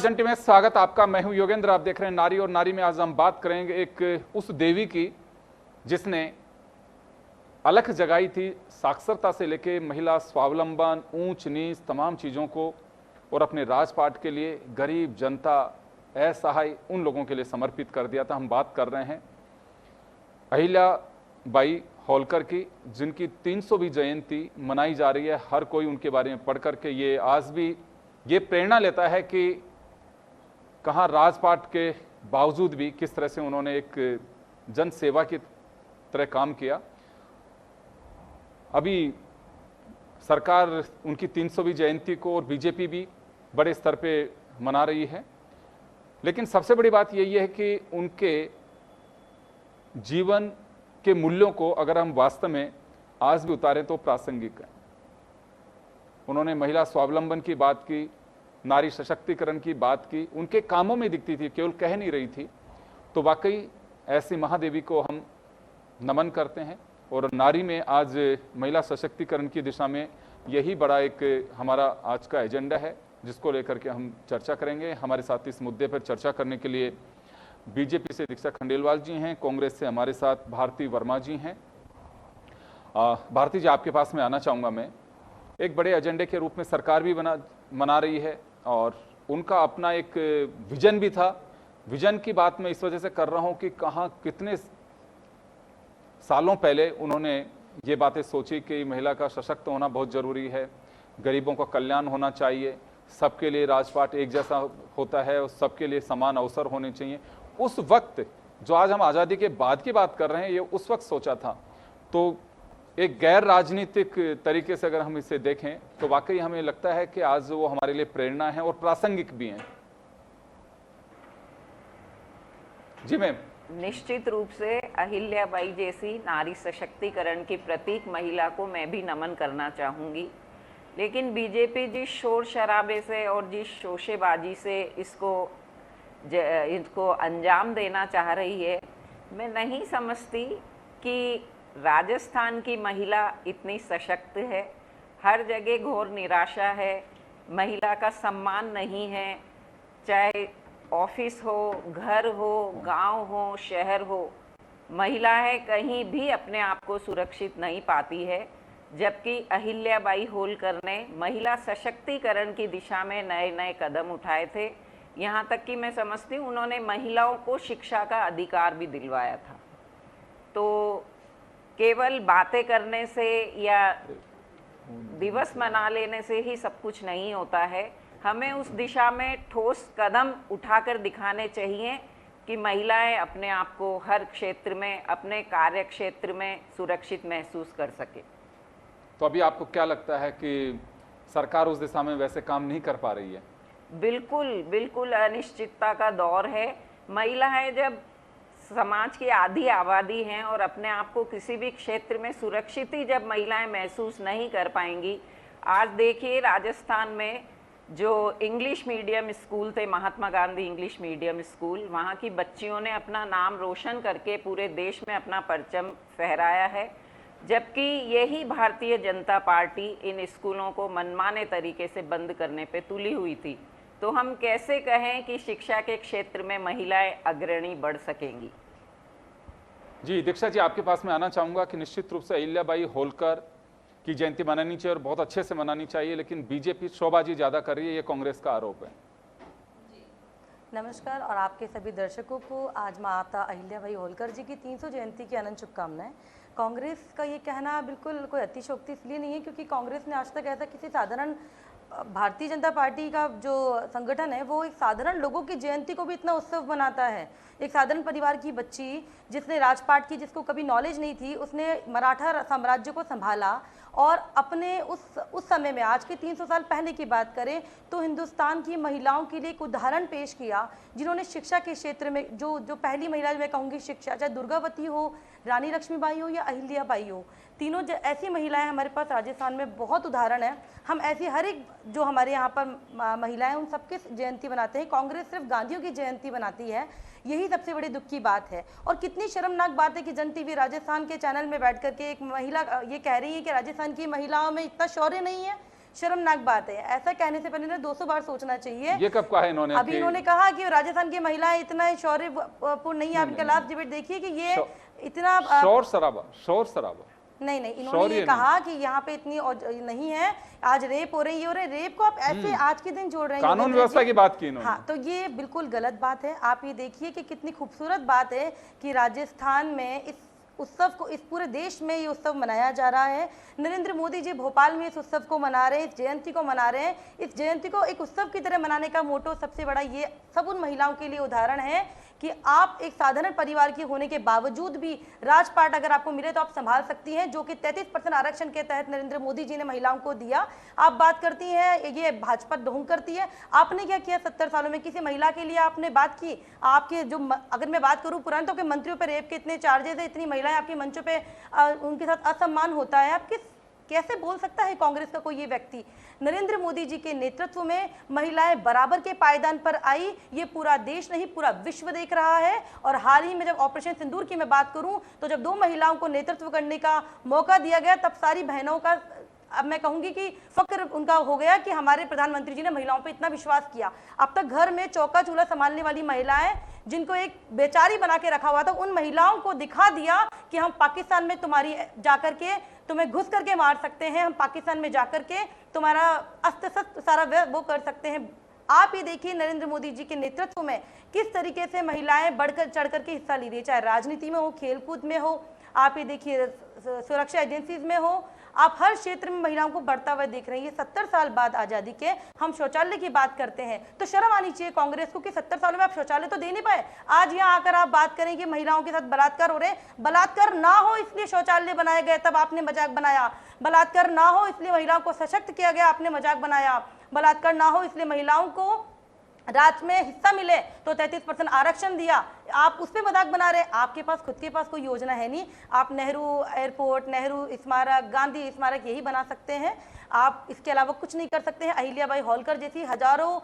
जन टीवी में स्वागत आपका। मैं हूं योगेंद्र। आप देख रहे हैं नारी और नारी में। आज हम बात करेंगे एक उस देवी की जिसने अलख जगाई थी साक्षरता से लेके महिला स्वावलंबन, ऊंच नीच तमाम चीज़ों को, और अपने राजपाट के लिए गरीब जनता, असहाय उन लोगों के लिए समर्पित कर दिया था। हम बात कर रहे हैं अहिल्याबाई होलकर की, जिनकी 300वीं जयंती मनाई जा रही है। हर कोई उनके बारे में पढ़ करके ये आज भी ये प्रेरणा लेता है कि कहाँ राजपाट के बावजूद भी किस तरह से उन्होंने एक जन सेवा की तरह काम किया। अभी सरकार उनकी 300वीं जयंती को और बीजेपी भी बड़े स्तर पे मना रही है, लेकिन सबसे बड़ी बात यही है कि उनके जीवन के मूल्यों को अगर हम वास्तव में आज भी उतारें तो प्रासंगिक है। उन्होंने महिला स्वावलंबन की बात की, नारी सशक्तिकरण की बात की, उनके कामों में दिखती थी, केवल कह नहीं रही थी। तो वाकई ऐसी महादेवी को हम नमन करते हैं। और नारी में आज महिला सशक्तिकरण की दिशा में यही बड़ा एक हमारा आज का एजेंडा है, जिसको लेकर के हम चर्चा करेंगे। हमारे साथ इस मुद्दे पर चर्चा करने के लिए बीजेपी से दीक्षा खंडेलवाल जी हैं, कांग्रेस से हमारे साथ भारती वर्मा जी हैं। भारती जी, आपके पास में आना चाहूँगा मैं। एक बड़े एजेंडे के रूप में सरकार भी मना रही है और उनका अपना एक विजन भी था। विजन की बात मैं इस वजह से कर रहा हूं कि कहाँ कितने सालों पहले उन्होंने ये बातें सोची कि महिला का सशक्त होना बहुत ज़रूरी है, गरीबों का कल्याण होना चाहिए, सबके लिए राजपाट एक जैसा होता है और सबके लिए समान अवसर होने चाहिए। उस वक्त, जो आज हम आज़ादी के बाद की बात कर रहे हैं, ये उस वक्त सोचा था। तो एक गैर राजनीतिक तरीके से अगर हम इसे देखें तो वाकई हमें लगता है कि आज वो हमारे लिए प्रेरणा है और प्रासंगिक भी हैं। जी मैम। निश्चित रूप से अहिल्याबाई जैसी नारी सशक्तिकरण की प्रतीक महिला को मैं भी नमन करना चाहूँगी, लेकिन बीजेपी जिस शोर शराबे से और जिस शोशेबाजी से इसको अंजाम देना चाह रही है, मैं नहीं समझती कि राजस्थान की महिला इतनी सशक्त है। हर जगह घोर निराशा है, महिला का सम्मान नहीं है। चाहे ऑफिस हो, घर हो, गांव हो, शहर हो, महिलाएं कहीं भी अपने आप को सुरक्षित नहीं पाती है। जबकि अहिल्याबाई होलकर ने महिला सशक्तिकरण की दिशा में नए नए कदम उठाए थे। यहाँ तक कि मैं समझती हूँ उन्होंने महिलाओं को शिक्षा का अधिकार भी दिलवाया था। तो केवल बातें करने से या दिवस मना लेने से ही सब कुछ नहीं होता है। हमें उस दिशा में ठोस कदम उठाकर दिखाने चाहिए कि महिलाएं अपने आप को हर क्षेत्र में, अपने कार्य क्षेत्र में सुरक्षित महसूस कर सके। तो अभी आपको क्या लगता है कि सरकार उस दिशा में वैसे काम नहीं कर पा रही है? बिल्कुल बिल्कुल अनिश्चितता का दौर है। महिलाएं जब समाज की आधी आबादी हैं और अपने आप को किसी भी क्षेत्र में सुरक्षित ही जब महिलाएं महसूस नहीं कर पाएंगी। आज देखिए राजस्थान में जो इंग्लिश मीडियम स्कूल थे, Mahatma Gandhi English medium school, वहाँ की बच्चियों ने अपना नाम रोशन करके पूरे देश में अपना परचम फहराया है। जबकि यही भारतीय जनता पार्टी इन स्कूलों को मनमाने तरीके से बंद करने पे तुली हुई थी। तो हम कैसे कहें कि शिक्षा के क्षेत्र में महिलाएं अग्रणी बढ़ सकेंगी? जी दीक्षा जी, आपके पास में आना चाहूँगा कि निश्चित रूप से अहिल्याबाई होलकर की जयंती मनानी चाहिए और बहुत अच्छे से मनानी चाहिए, लेकिन बीजेपी शोबाजी ज़्यादा कर रही है, ये कांग्रेस का आरोप है। नमस्कार और आपके सभी दर्शकों को आज माता अहिल्याबाई होलकर जी की 300 जयंती की अनंत शुभकामनाएं। कांग्रेस का ये कहना बिल्कुल कोई अतिशयोक्ति इसलिए नहीं है क्योंकि कांग्रेस ने आज तक ऐसा किसी साधारण, भारतीय जनता पार्टी का जो संगठन है वो एक साधारण लोगों की जयंती को भी इतना उत्सव मनाता है। एक साधारण परिवार की बच्ची जिसने राजपाट की, जिसको कभी नॉलेज नहीं थी, उसने मराठा साम्राज्य को संभाला और अपने उस समय में, आज के 300 साल पहले की बात करें तो हिंदुस्तान की महिलाओं के लिए एक उदाहरण पेश किया, जिन्होंने शिक्षा के क्षेत्र में जो पहली महिला मैं कहूँगी शिक्षा, चाहे दुर्गावती हो, रानी लक्ष्मीबाई हो या अहिल्याबाई हो, तीनों ऐसी महिलाएं हमारे पास राजस्थान में बहुत उदाहरण है। हम ऐसी हर एक जो हमारे यहाँ पर महिलाएं उन सबके जयंती बनाते हैं। कांग्रेस सिर्फ गांधियों की जयंती बनाती है, यही सबसे बड़ी दुख की बात है। और कितनी शर्मनाक बात है कि जन टीवी राजस्थान के चैनल में बैठ करके एक महिला ये कह रही है कि राजस्थान की महिलाओं में इतना शौर्य नहीं है। शर्मनाक बात है। ऐसा कहने से पहले इन्हें 200 बार सोचना चाहिए। ये कब कहा इन्होंने? अभी इन्होंने कहा कि राजस्थान की महिलाएं इतना शौर्यपूर्ण नहीं है। आप इनका लास्ट डिबेट देखिए कि ये इतना शोर शराबा नहीं, इन्होंने ये कहा कि यहाँ पे इतनी नहीं है, आज रेप हो रही है, और रेप को आप ऐसे आज के दिन जोड़ रहे हैं। कानून व्यवस्था की बात की इन्होंने। हाँ, तो ये बिल्कुल गलत बात है। आप ये देखिए कि कितनी खूबसूरत बात है कि राजस्थान में इस उत्सव को, इस पूरे देश में ये उत्सव मनाया जा रहा है। नरेंद्र मोदी जी भोपाल में इस उत्सव को मना रहे हैं, इस जयंती को मना रहे हैं। इस जयंती को एक उत्सव की तरह मनाने का मोटो सबसे बड़ा ये सब उन महिलाओं के लिए उदाहरण है कि आप एक साधारण परिवार की होने के बावजूद भी राजपाट अगर आपको मिले तो आप संभाल सकती हैं, जो कि 33% आरक्षण के तहत नरेंद्र मोदी जी ने महिलाओं को दिया। आप बात करती हैं ये भाजपा ढोंग करती है। आपने क्या किया 70 सालों में? किसी महिला के लिए आपने बात की? आपके जो अगर मैं बात करूं पुराने के मंत्रियों पर रेप के इतने चार्जेस है, इतनी महिलाएं आपके मंचों पे उनके साथ असम्मान होता है। आप कैसे बोल सकता है कांग्रेस का कोई ये व्यक्ति? नरेंद्र मोदी जी के नेतृत्व में महिलाएं बराबर के पायदान पर आई, ये पूरा देश नहीं पूरा विश्व देख रहा है। और हाल ही में जब ऑपरेशन सिंदूर की मैं बात करूं तो जब 2 महिलाओं को नेतृत्व करने का मौका दिया गया तब सारी बहनों का, अब मैं कहूंगी कि फक्र उनका हो गया कि हमारे प्रधानमंत्री जी ने महिलाओं पे इतना विश्वास किया। अब तक घर में चौका चूल्हा संभालने वाली महिलाएं जिनको एक बेचारी बना के रखा हुआ था, उन महिलाओं को दिखा दिया कि हम पाकिस्तान में तुम्हारी जाकर के तुम्हें घुस करके मार सकते हैं, हम पाकिस्तान में जाकर के तुम्हारा अस्त्र शस्त्र सारा वो कर सकते हैं। आप ये देखिए नरेंद्र मोदी जी के नेतृत्व में किस तरीके से महिलाएं बढ़कर चढ़कर के हिस्सा ले रही है, चाहे राजनीति में हो, खेलकूद में हो, आप ये देखिए सुरक्षा एजेंसीज में हो, आप हर क्षेत्र में महिलाओं को बढ़ता हुआ देख रहे हैं। 70 साल बाद आजादी के हम शौचालय की बात करते हैं तो शर्म आनी चाहिए कांग्रेस को कि 70 सालों में आप शौचालय तो दे नहीं पाए। आज यहाँ आकर आप बात करें कि महिलाओं के साथ बलात्कार हो रहे हैं। बलात्कार ना हो इसलिए शौचालय बनाए गए, तब आपने मजाक बनाया। बलात्कार ना हो इसलिए महिलाओं को सशक्त किया गया, आपने मजाक बनाया। बलात्कार ना हो इसलिए महिलाओं को राज में हिस्सा मिले तो 33% आरक्षण दिया, आप उस पर मजाक बना रहे हैं। आपके पास खुद के पास कोई योजना है नहीं। आप नेहरू एयरपोर्ट, नेहरू स्मारक, गांधी स्मारक यही बना सकते हैं, आप इसके अलावा कुछ नहीं कर सकते हैं। अहिल्याबाई होलकर जैसी हजारों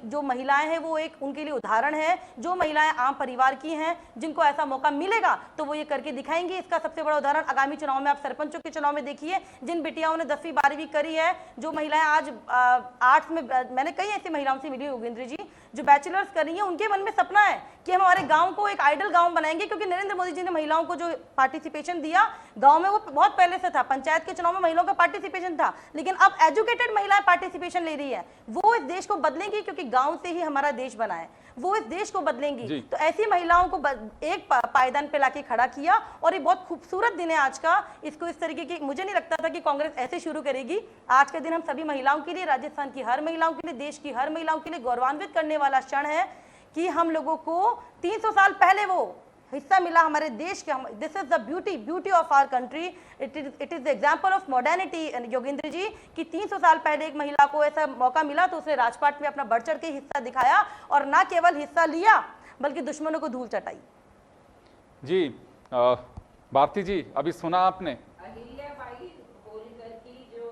जो महिलाएं हैं वो एक उनके लिए उदाहरण है। जो महिलाएं आम परिवार की हैं जिनको ऐसा मौका मिलेगा तो वो ये करके दिखाएंगी। इसका सबसे बड़ा उदाहरण आगामी चुनाव में आप सरपंचों के चुनाव में देखिए, जिन बेटियाओं ने 10वीं 12वीं करी है, जो महिलाएं आज आर्ट्स में, मैंने कई ऐसी महिलाओं से मिली योगेंद्र जी जो बैचलर्स कर रही हैं, उनके मन में सपना है कि हम हमारे गांव को एक आइडल गांव बनाएंगे, क्योंकि नरेंद्र मोदी जी ने महिलाओं को जो पार्टिसिपेशन दिया गांव में वो बहुत पहले से था। पंचायत के चुनाव में महिलाओं का पार्टिसिपेशन था, लेकिन अब एजुकेटेड महिलाएं पार्टिसिपेशन ले रही है। वो इस देश को बदलेंगी, क्योंकि गांव से ही हमारा देश बना है, वो इस देश को बदलेंगी। तो ऐसी महिलाओं को एक पायदान पे लाके खड़ा किया और ये बहुत खूबसूरत दिन है आज का। इसको इस तरीके की, मुझे नहीं लगता था कि कांग्रेस ऐसे शुरू करेगी। आज का दिन हम सभी महिलाओं के लिए, राजस्थान की हर महिलाओं के लिए, देश की हर महिलाओं के लिए गौरवान्वित करने वाला क्षण है कि हम लोगों को 300 साल पहले वो हिस्सा मिला हमारे देश के। This is the beauty of our country, it is the example of modernity. Yogendra ji कि 300 साल पहले एक महिला को ऐसा मौका मिला तो उसने राजपाट में अपना बढ़ चढ़ के हिस्सा दिखाया, और ना केवल हिस्सा लिया बल्कि दुश्मनों को धूल चटाई। जी भारती जी, अभी सुना आपने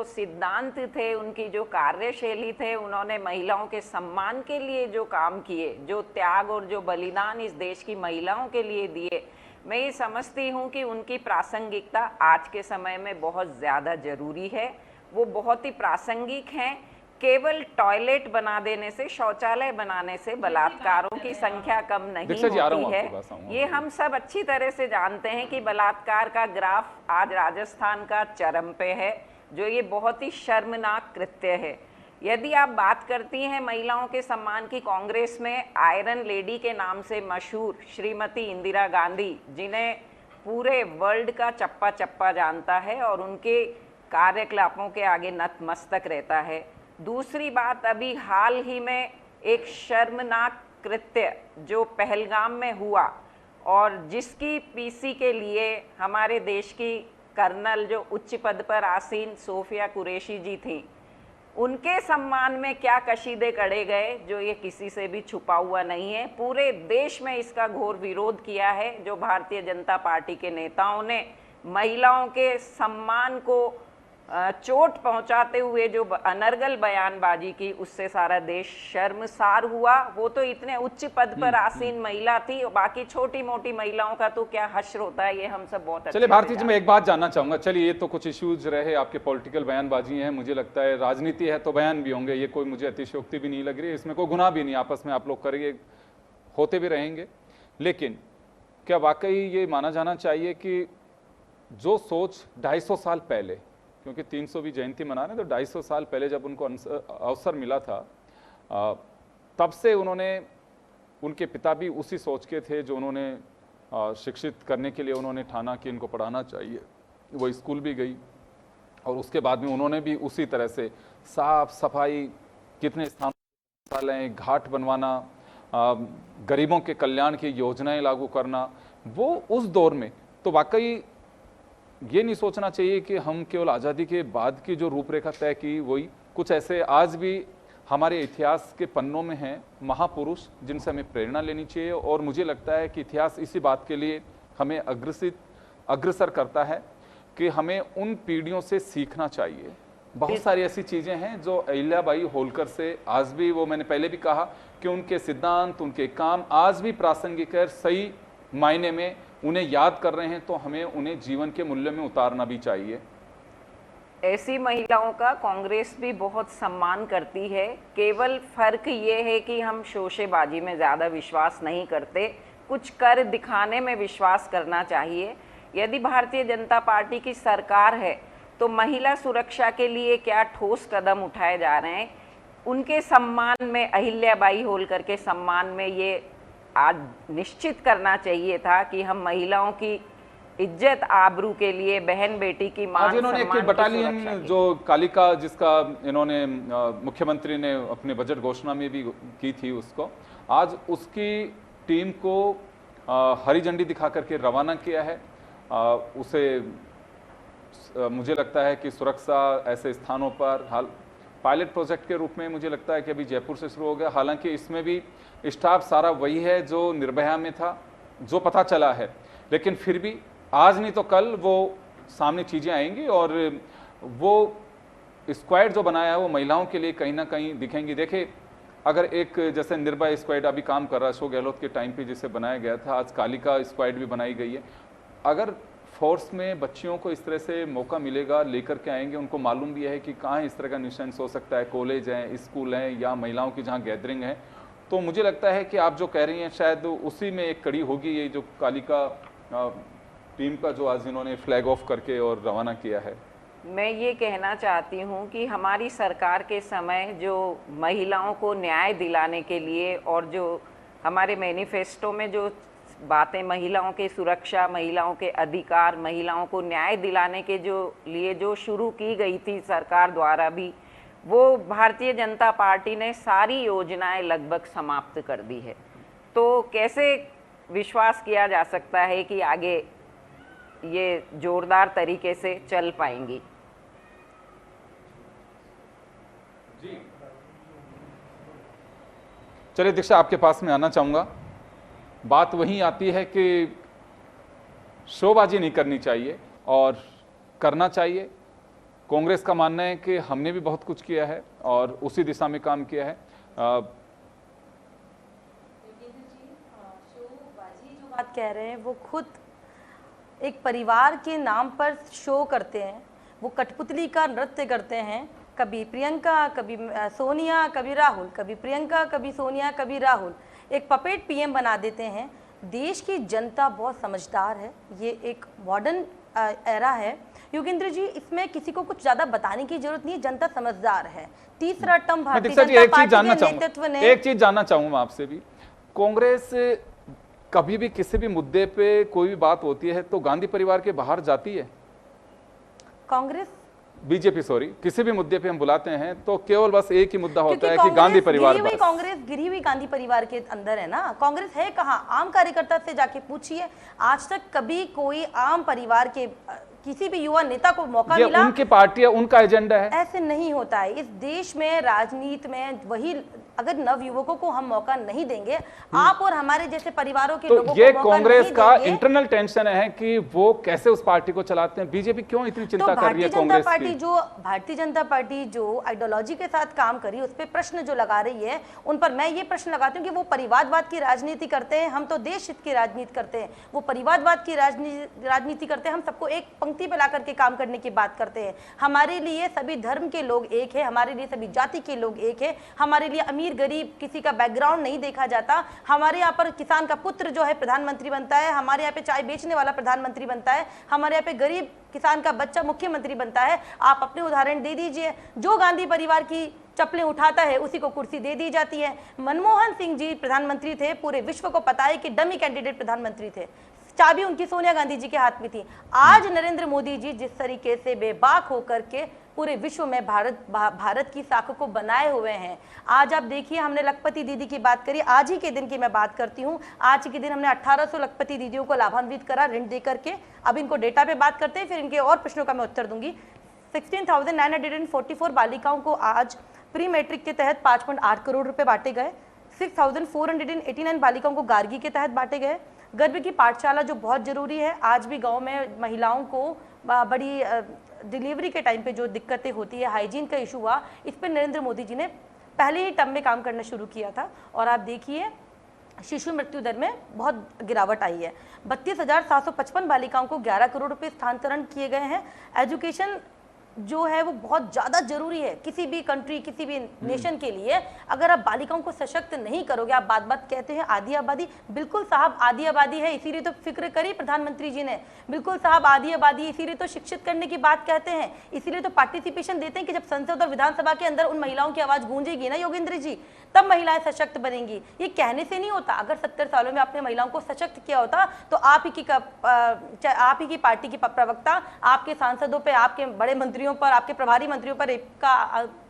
सिद्धांत थे, उनकी जो कार्यशैली थे, उन्होंने महिलाओं के सम्मान के लिए जो काम किए, जो त्याग और जो बलिदान इस देश की महिलाओं के लिए दिए, मैं ये समझती हूँ कि उनकी प्रासंगिकता आज के समय में बहुत ज़्यादा ज़रूरी है। वो बहुत ही प्रासंगिक हैं। केवल टॉयलेट बना देने से, शौचालय बनाने से बलात्कारों की संख्या कम नहीं होती है। ये हम सब अच्छी तरह से जानते हैं कि बलात्कार का ग्राफ आज राजस्थान का चरम पे है, जो ये बहुत ही शर्मनाक कृत्य है। यदि आप बात करती हैं महिलाओं के सम्मान की, कांग्रेस में आयरन लेडी के नाम से मशहूर श्रीमती इंदिरा गांधी, जिन्हें पूरे वर्ल्ड का चप्पा चप्पा जानता है और उनके कार्यकलापों के आगे नतमस्तक रहता है। दूसरी बात, अभी हाल ही में एक शर्मनाक कृत्य जो पहलगाम में हुआ और जिसकी पीसी के लिए हमारे देश की कर्नल जो उच्च पद पर आसीन सोफिया कुरैशी जी थी, उनके सम्मान में क्या कशीदे कढ़े गए, जो ये किसी से भी छुपा हुआ नहीं है। पूरे देश में इसका घोर विरोध किया है। जो भारतीय जनता पार्टी के नेताओं ने महिलाओं के सम्मान को चोट पहुंचाते हुए जो अनर्गल बयानबाजी की, उससे सारा देश शर्मसार हुआ। वो तो इतने उच्च पद पर आसीन महिला थी, और बाकी छोटी मोटी महिलाओं का तो क्या हश्र होता है, ये हम सब बहुत अच्छे चलिए से भारती जी, जानते मैं एक बात जानना चाहूंगा। चलिए, ये तो कुछ इश्यूज रहे, आपके पॉलिटिकल बयानबाजी है, मुझे लगता है राजनीति है तो बयान भी होंगे, ये कोई मुझे अतिशयोक्ति भी नहीं लग रही है, इसमें कोई गुनाह भी नहीं, आपस में आप लोग करिए, होते भी रहेंगे। लेकिन क्या वाकई ये माना जाना चाहिए कि जो सोच 250 साल पहले, क्योंकि 300वीं जयंती मना रहे हैं, तो 250 साल पहले जब उनको अवसर मिला था, तब से उन्होंने, उनके पिता भी उसी सोच के थे, जो उन्होंने शिक्षित करने के लिए उन्होंने ठाना कि इनको पढ़ाना चाहिए। वो स्कूल भी गई और उसके बाद में उन्होंने भी उसी तरह से साफ सफाई, कितने स्थानों घाट बनवाना, गरीबों के कल्याण की योजनाएं लागू करना, वो उस दौर में तो वाकई ये नहीं सोचना चाहिए कि हम केवल आज़ादी के बाद की जो रूपरेखा तय की वही, कुछ ऐसे आज भी हमारे इतिहास के पन्नों में हैं महापुरुष जिनसे हमें प्रेरणा लेनी चाहिए। और मुझे लगता है कि इतिहास इसी बात के लिए हमें अग्रसर करता है कि हमें उन पीढ़ियों से सीखना चाहिए। बहुत सारी ऐसी चीज़ें हैं जो अहिल्याबाई होलकर से आज भी, वो मैंने पहले भी कहा कि उनके सिद्धांत, उनके काम आज भी प्रासंगिक है, सही मायने में उन्हें याद कर रहे हैं, तो हमें उन्हें जीवन के मूल्य में उतारना भी चाहिए। ऐसी महिलाओं का कांग्रेस भी बहुत सम्मान करती है। केवल फर्क ये है कि हम शोशेबाजी में ज़्यादा विश्वास नहीं करते, कुछ कर दिखाने में विश्वास करना चाहिए। यदि भारतीय जनता पार्टी की सरकार है तो महिला सुरक्षा के लिए क्या ठोस कदम उठाए जा रहे हैं, उनके सम्मान में, अहिल्याबाई होलकर के सम्मान में ये आज निश्चित करना चाहिए था कि हम महिलाओं की इज्जत आबरू के लिए, बहन बेटी की मान आज इन्होंने एक बटालियन जो कालिका, जिसका इन्होंने मुख्यमंत्री ने अपने बजट घोषणा में भी की थी, उसको आज उसकी टीम को हरी झंडी दिखा करके रवाना किया है। उसे मुझे लगता है कि सुरक्षा ऐसे स्थानों पर हाल पायलट प्रोजेक्ट के रूप में मुझे लगता है कि अभी जयपुर से शुरू हो गया। हालांकि इसमें भी स्टाफ सारा वही है जो निर्भया में था, जो पता चला है, लेकिन फिर भी आज नहीं तो कल वो सामने चीज़ें आएंगी और वो स्क्वाड जो बनाया है वो महिलाओं के लिए कहीं ना कहीं दिखेंगी। देखिए, अगर एक जैसे निर्भया स्क्वाड अभी काम कर रहा है अशोक गहलोत के टाइम पे जिसे बनाया गया था, आज कालिका स्क्वाड भी बनाई गई है। अगर फोर्स में बच्चियों को इस तरह से मौका मिलेगा, लेकर के आएंगे, उनको मालूम भी है कि कहाँ इस तरह का निशंस हो सकता है, कॉलेज हैं, स्कूल हैं, या महिलाओं की जहाँ गैदरिंग है, तो मुझे लगता है कि आप जो कह रही हैं शायद उसी में एक कड़ी होगी ये जो कालिका टीम का जो आज इन्होंने फ्लैग ऑफ करके और रवाना किया है। मैं ये कहना चाहती हूँ कि हमारी सरकार के समय जो महिलाओं को न्याय दिलाने के लिए और जो हमारे मैनिफेस्टो में जो बातें महिलाओं के सुरक्षा, महिलाओं के अधिकार, महिलाओं को न्याय दिलाने के जो शुरू की गई थी सरकार द्वारा भी, वो भारतीय जनता पार्टी ने सारी योजनाएं लगभग समाप्त कर दी है। तो कैसे विश्वास किया जा सकता है कि आगे ये जोरदार तरीके से चल पाएंगी? जी चलिए दीक्षा, आपके पास में आना चाहूँगा। बात वहीं आती है कि शोबाजी नहीं करनी चाहिए और करना चाहिए। कांग्रेस का मानना है कि हमने भी बहुत कुछ किया है और उसी दिशा में काम किया है। शोबाजी जो बात कह रहे हैं वो खुद एक परिवार के नाम पर शो करते हैं, वो कठपुतली का नृत्य करते हैं। कभी प्रियंका, कभी सोनिया, कभी राहुल, कभी प्रियंका, कभी सोनिया, कभी राहुल, एक पपेट पीएम बना देते हैं। देश की जनता बहुत समझदार है, ये एक मॉडर्न एरा है योगेंद्र जी, इसमें किसी को कुछ ज़्यादा बताने की जरूरत नहीं है, जनता समझदार है। तीसरा टर्म भारतीय जनता पार्टी के नेतृत्व ने, एक चीज जानना चाहूंगा आपसे भी, कांग्रेस कभी भी किसी भी मुद्दे पे कोई भी बात होती है तो गांधी परिवार के बाहर जाती है? कांग्रेस बीजेपी सॉरी, किसी भी मुद्दे पे हम बुलाते हैं तो केवल बस एक ही मुद्दा होता है कि गांधी परिवार। कांग्रेस गिरी हुई गांधी परिवार के अंदर है ना, कांग्रेस है कहाँ? आम कार्यकर्ता से जाके पूछिए, आज तक कभी कोई आम परिवार के किसी भी युवा नेता को मौका मिला? उनकी पार्टी है, उनका एजेंडा है। ऐसे नहीं होता है इस देश में। राजनीति में वही अगर नवयुवकों को हम मौका नहीं देंगे, आप और हमारे जैसे परिवारों के तो लोगों ये को मौका कांग्रेस नहीं का देंगे, इंटरनल टेंशन है कि वो कैसे उस पार्टी को चलाते हैं। बीजेपी क्यों इतनी तो चिंता कर रही है कांग्रेस की? भारतीय जनता पार्टी जो आइडियोलॉजी के साथ काम करी, उस पर प्रश्न जो लगा रही है, उन पर मैं ये प्रश्न लगाती हूँ कि वो परिवारवाद की राजनीति करते हैं, हम तो देश हित की राजनीति करते हैं। वो परिवारवाद की राजनीति करते हैं, हम सबको एक पंक्ति पे ला करके काम करने की बात करते हैं। हमारे लिए सभी धर्म के लोग एक है, हमारे लिए सभी जाति के लोग एक है, हमारे लिए अमीर गरीब किसी का बैकग्राउंड नहीं देखा जाता। हमारे यहाँ पर किसान का पुत्र जो है प्रधानमंत्री बनता है, हमारे यहाँ पे चाय बेचने वाला प्रधानमंत्री बनता है, हमारे यहाँ पे गरीब किसान का बच्चा मुख्यमंत्री बनता है। आप अपने उदाहरण दे दीजिए, जो गांधी परिवार की चप्पलें उठाता है उसी को कुर्सी दे दी जाती है। मनमोहन सिंह जी प्रधानमंत्री थे, पूरे विश्व को पता है कि डमी कैंडिडेट प्रधानमंत्री थे, चाबी उनकी सोनिया गांधी जी के हाथ में थी। आज नरेंद्र मोदी जी जिस तरीके से बेबाक होकर के पूरे विश्व में भारत की साख को बनाए हुए हैं। आज आप देखिए, हमने लखपति दीदी की बात करी, आज ही के दिन की मैं बात करती हूँ, आज के दिन हमने 1800 लखपति दीदियों को लाभान्वित करा ऋण दे करके। अब इनको डेटा पे बात करते हैं, फिर इनके और प्रश्नों का मैं उत्तर दूंगी। 16,944 बालिकाओं को आज प्री मैट्रिक के तहत 5.8 करोड़ रुपए बांटे गए। 6,489 बालिकाओं को गार्गी के तहत बांटे गए। गर्भ की पाठशाला जो बहुत जरूरी है, आज भी गांव में महिलाओं को बड़ी डिलीवरी के टाइम पे जो दिक्कतें होती है, हाइजीन का इशू हुआ, इस पर नरेंद्र मोदी जी ने पहले ही टर्म में काम करना शुरू किया था। और आप देखिए शिशु मृत्यु दर में बहुत गिरावट आई है। 32,755 बालिकाओं को 11 करोड़ रुपए स्थानांतरण किए गए हैं। एजुकेशन जो है वो बहुत ज़्यादा जरूरी है किसी भी कंट्री, किसी भी नेशन के लिए। अगर आप बालिकाओं को सशक्त नहीं करोगे, आप बात बात कहते हैं आधी आबादी, बिल्कुल साहब आधी आबादी है, इसीलिए तो फिक्र करी प्रधानमंत्री जी ने, बिल्कुल साहब आधी आबादी, इसीलिए तो शिक्षित करने की बात कहते हैं, इसीलिए तो पार्टिसिपेशन देते हैं कि जब संसद और विधानसभा के अंदर उन महिलाओं की आवाज़ गूंजेगी ना योगेंद्र जी, तब महिलाएं सशक्त बनेंगी। ये कहने से नहीं होता। अगर 70 सालों में आपने महिलाओं को सशक्त किया होता तो आप ही की पार्टी की प्रवक्ता, आपके सांसदों पे, आपके बड़े मंत्रियों पर, आपके प्रभारी मंत्रियों पर रेप का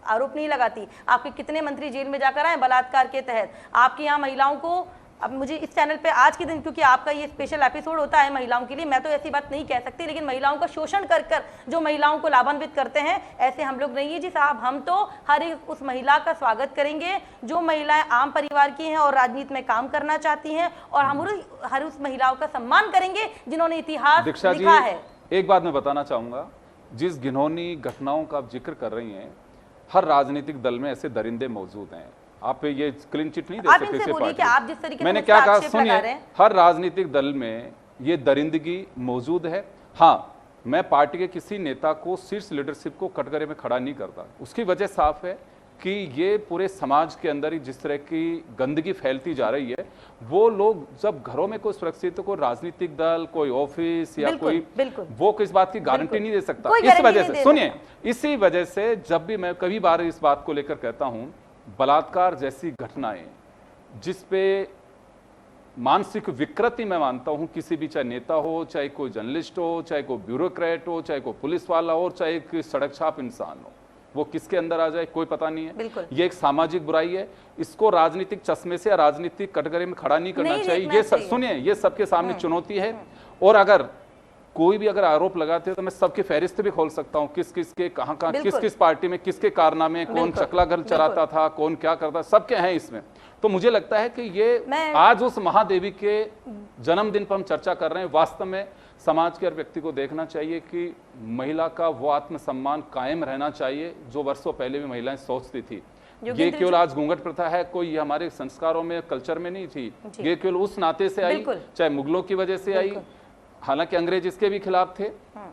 आरोप नहीं लगाती। आपके कितने मंत्री जेल में जाकर आए बलात्कार के तहत। आपके यहाँ महिलाओं को, अब मुझे इस चैनल पे आज के दिन, क्योंकि आपका ये स्पेशल एपिसोड होता है महिलाओं के लिए, मैं तो ऐसी बात नहीं कह सकती, लेकिन महिलाओं का शोषण कर कर जो महिलाओं को लाभान्वित करते हैं, ऐसे हम लोग नहीं है जी साहब। हम तो हर एक उस महिला का स्वागत करेंगे जो महिलाएं आम परिवार की हैं और राजनीति में काम करना चाहती हैं, और हम हर उस महिलाओं का सम्मान करेंगे जिन्होंने इतिहास लिखा है। एक बात मैं बताना चाहूंगा, जिस घिनौनी घटनाओं का आप जिक्र कर रही हैं, हर राजनीतिक दल में ऐसे दरिंदे मौजूद हैं। आप ये क्लीन चिट नहीं दे सकते किसी पार्टी को। आप जिस तरीके से मैंने क्या कहा, सुनिए, हर राजनीतिक दल में ये दरिंदगी मौजूद है। हाँ, मैं पार्टी के किसी नेता को, शीर्ष लीडरशिप को कटघरे में खड़ा नहीं करता। उसकी वजह साफ है कि ये पूरे समाज के अंदर ही जिस तरह की गंदगी फैलती जा रही है, वो लोग जब घरों में कोई सुरक्षित, कोई राजनीतिक दल, कोई ऑफिस या कोई, वो किस बात की गारंटी नहीं दे सकता। इस वजह से सुनिए, इसी वजह से जब भी मैं कई बार इस बात को लेकर कहता हूं, बलात्कार जैसी घटनाएं जिसपे मानसिक विकृति, मैं मानता हूं किसी भी, चाहे नेता हो, चाहे कोई जर्नलिस्ट हो, चाहे कोई ब्यूरोक्रेट हो, चाहे कोई पुलिस वाला हो, चाहे एक सड़क छाप इंसान हो, वो किसके अंदर आ जाए कोई पता नहीं है। ये एक सामाजिक बुराई है, इसको राजनीतिक चश्मे से या राजनीतिक कटघरे में खड़ा नहीं करना चाहिए। ये सुनिए, ये सबके सामने चुनौती है। और अगर कोई भी अगर आरोप लगाते हैं तो मैं सबकी फहरिस्त भी खोल सकता हूं, किस किस के कहां कहां, किस किस पार्टी में किसके कारनामे, कौन चकला घर चलाता था, कौन क्या करता, सबके हैं इसमें। तो मुझे लगता है कि ये आज उस महादेवी के जन्मदिन पर हम चर्चा कर रहे हैं। वास्तव में समाज के हर व्यक्ति को देखना चाहिए कि महिला का वो आत्मसम्मान कायम रहना चाहिए जो वर्षों पहले भी महिलाएं सोचती थी। ये केवल आज घूंघट प्रथा है, कोई हमारे संस्कारों में, कल्चर में नहीं थी। ये केवल उस नाते से आई, चाहे मुगलों की वजह से आई, हालांकि अंग्रेज इसके भी खिलाफ थे,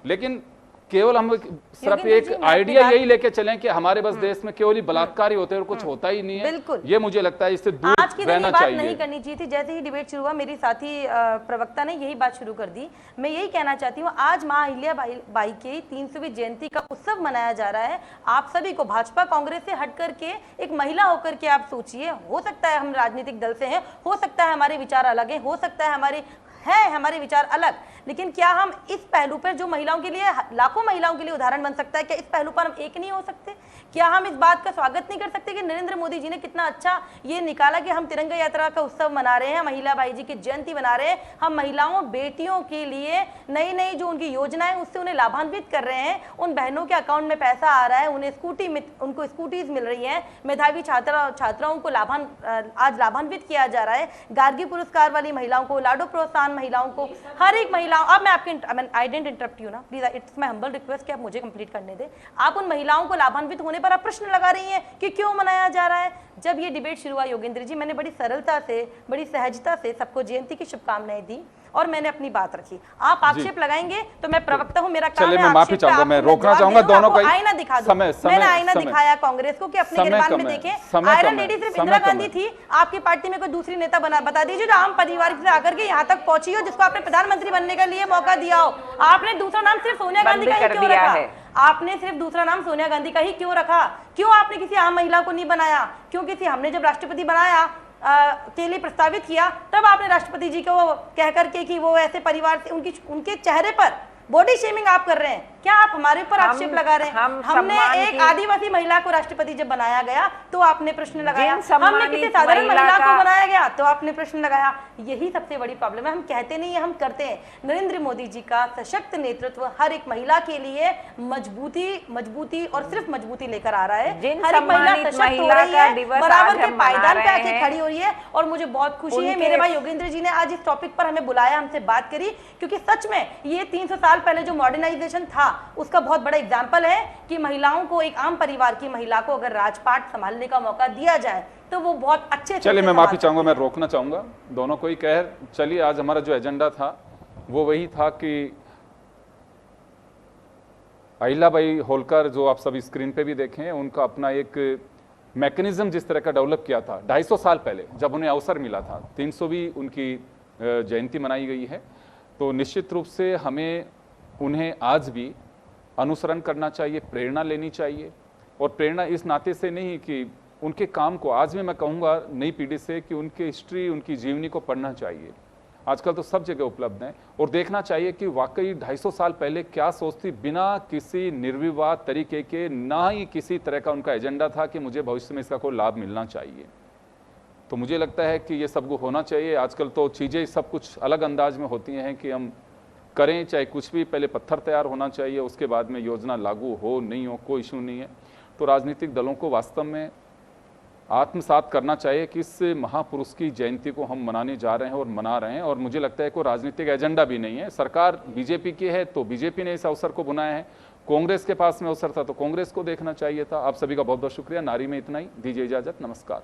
लेकिन केवल हम सिर्फ एक आइडिया यही लेके चलें कि हमारे बस देश में केवल ही बलात्कार ही होते हैं और कुछ होता ही नहीं है, ये मुझे लगता है इससे दूर रहना चाहिए। नहीं करनी चाहिए थी। जैसे ही डिबेट शुरू हुआ, मेरी साथी प्रवक्ता ने यही बात शुरू कर दी। मैं यही कहना चाहती हूँ, आज माँ अहिल्या बाई की 300वीं जयंती का उत्सव मनाया जा रहा है। आप सभी को भाजपा कांग्रेस से हट करके एक महिला होकर के आप सोचिए, हो सकता है हम राजनीतिक दल से हैं, हो सकता है हमारे विचार अलग हैं, हो सकता है हमारे है हमारे विचार अलग, लेकिन क्या हम इस पहलू पर जो महिलाओं के लिए, लाखों महिलाओं के लिए उदाहरण बन सकता है, क्या इस पहलू पर हम एक नहीं हो सकते? क्या हम इस बात का स्वागत नहीं कर सकते कि नरेंद्र मोदी जी ने कितना अच्छा ये निकाला कि हम तिरंगा यात्रा का उत्सव मना रहे हैं, महिला भाई जी की जयंती मना रहे हैं, हम महिलाओं बेटियों के लिए नई नई जो उनकी योजनाएं उससे उन्हें लाभान्वित कर रहे हैं, उन बहनों के अकाउंट में पैसा आ रहा है, उनको स्कूटीज मिल रही हैं, मेधावी छात्राओं को आज लाभान्वित किया जा रहा है, गार्गी पुरस्कार वाली महिलाओं को, लाडो प्रोत्साहन महिलाओं को, हर एक महिलाओं, अब मैं आपके आई डिडंट इंटरप्ट यू ना please, it's my humble request कि आप मुझे कंप्लीट करने दें। आप उन महिलाओं को लाभान्वित होने पर आप प्रश्न लगा रही हैं कि क्यों मनाया जा रहा है। जब ये डिबेट शुरू हुआ योगेंद्र जी, मैंने बड़ी सरलता से, बड़ी सहजता से सबको जयंती की शुभकामनाएं दी और मैंने अपनी बात रखी। आप आक्षेप लगाएंगे तो मैं प्रवक्ता हूं, मेरा काम है मैं माफी चाहूंगा, मैं रोकना चाहूंगा दोनों को। आईना दिखा दो, मैंने आईना दिखाया कांग्रेस को कि अपने गिरबान में देखें। आयरन लेडी सिर्फ इंदिरा गांधी थी, आपकी पार्टी में कोई दूसरी नेता बता दीजिए जो आम परिवार से आकर के यहाँ तक पहुंची हो, जिसको आपने प्रधानमंत्री बनने के लिए मौका दिया हो। आपने दूसरा नाम सिर्फ सोनिया गांधी का ही क्यों रखा? आपने सिर्फ दूसरा नाम सोनिया गांधी का ही क्यों रखा? क्यों आपने किसी आम महिला को नहीं बनाया? क्यों हमने जब राष्ट्रपति बनाया के लिए प्रस्तावित किया, तब आपने राष्ट्रपति जी को कह करके कि वो ऐसे परिवार से, उनके चेहरे पर बॉडी शेमिंग आप कर रहे हैं। क्या आप हमारे ऊपर आक्षेप लगा रहे हैं? हमने एक आदिवासी महिला को राष्ट्रपति जब बनाया गया तो आपने प्रश्न लगाया, हमने किसी साधारण महिला को बनाया गया तो आपने प्रश्न लगाया। यही सबसे बड़ी प्रॉब्लम है, हम कहते नहीं है, हम करते हैं। नरेंद्र मोदी जी का सशक्त नेतृत्व हर एक महिला के लिए मजबूती और सिर्फ मजबूती लेकर आ रहा है। हर एक महिला सशक्त हो रही है, बराबर के पायदान पे आके खड़ी हो रही है और मुझे बहुत खुशी है मेरे भाई योगेंद्र जी ने आज इस टॉपिक पर हमें बुलाया, हमसे बात करी, क्योंकि सच में ये 300 साल पहले जो मॉडर्नाइजेशन था उसका बहुत बड़ा एग्जाम्पल है कि महिलाओं को, एक आम परिवार की महिला को अगर राजपाट संभालने का मौका दिया जाए तो वो बहुत अच्छे। चलिए मैं माफी चाहूंगा, मैं रोकना चाहूंगा दोनों को ही। चलिए आज हमारा जो एजेंडा था वो वही था कि अहिल्याबाई होलकर, जो आप सभी स्क्रीन पे भी देखें, उनका अपना एक मैकेनिज्म जिस तरह का डेवलप किया था 250 साल पहले जब उन्हें अवसर मिला था, 300वीं उनकी जयंती मनाई गई है, तो निश्चित रूप से हमें उन्हें आज भी अनुसरण करना चाहिए, प्रेरणा लेनी चाहिए। और प्रेरणा इस नाते से नहीं कि उनके काम को, आज भी मैं कहूँगा नई पीढ़ी से कि उनकी हिस्ट्री, उनकी जीवनी को पढ़ना चाहिए। आजकल तो सब जगह उपलब्ध है और देखना चाहिए कि वाकई 250 साल पहले क्या सोच थी, बिना किसी निर्विवाद तरीके के, ना ही किसी तरह का उनका एजेंडा था कि मुझे भविष्य में इसका कोई लाभ मिलना चाहिए। तो मुझे लगता है कि ये सबको होना चाहिए। आजकल तो चीज़ें सब कुछ अलग अंदाज में होती हैं कि हम करें चाहे कुछ भी, पहले पत्थर तैयार होना चाहिए, उसके बाद में योजना लागू हो नहीं हो कोई इशू नहीं है। तो राजनीतिक दलों को वास्तव में आत्मसात करना चाहिए कि इस महापुरुष की जयंती को हम मनाने जा रहे हैं और मना रहे हैं। और मुझे लगता है कोई राजनीतिक एजेंडा भी नहीं है। सरकार बीजेपी की है तो बीजेपी ने इस अवसर को बनाया है, कांग्रेस के पास में अवसर था तो कांग्रेस को देखना चाहिए था। आप सभी का बहुत बहुत शुक्रिया। नारी में इतना ही, दीजिए इजाजत, नमस्कार।